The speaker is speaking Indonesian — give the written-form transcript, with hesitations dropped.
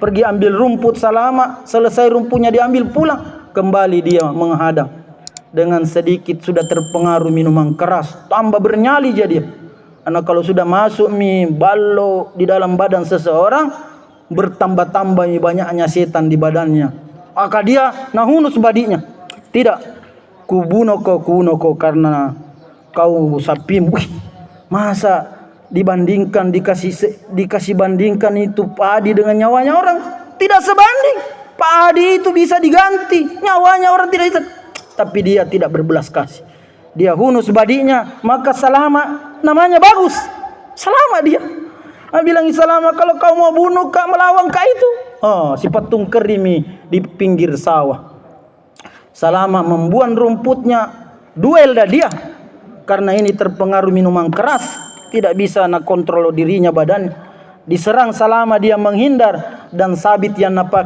pergi ambil rumput Salama, selesai rumputnya diambil pulang, kembali dia menghadang. Dengan sedikit sudah terpengaruh minuman keras, tambah bernyali jadi. Karena kalau sudah masuk ballo di dalam badan seseorang, bertambah-tambah banyaknya setan di badannya. Maka dia nahunus badinya. Tidak, kubunuh kau karena kau sapim. Masa dibandingkan dikasih bandingkan itu padi dengan nyawanya orang? Tidak sebanding. Padi itu bisa diganti, nyawanya orang tidak bisa. Tapi dia tidak berbelas kasih. Dia hunus badinya, maka Salama namanya bagus. Salama dia. Bilang Salama, kalau kau mau bunuh kak, melawan kak itu. Si patung kerimi di pinggir sawah. Salama membuang rumputnya, duel dah dia. Karena ini terpengaruh minuman keras, tidak bisa nak kontrol dirinya badan. Diserang Salama, dia menghindar, dan sabit yang napak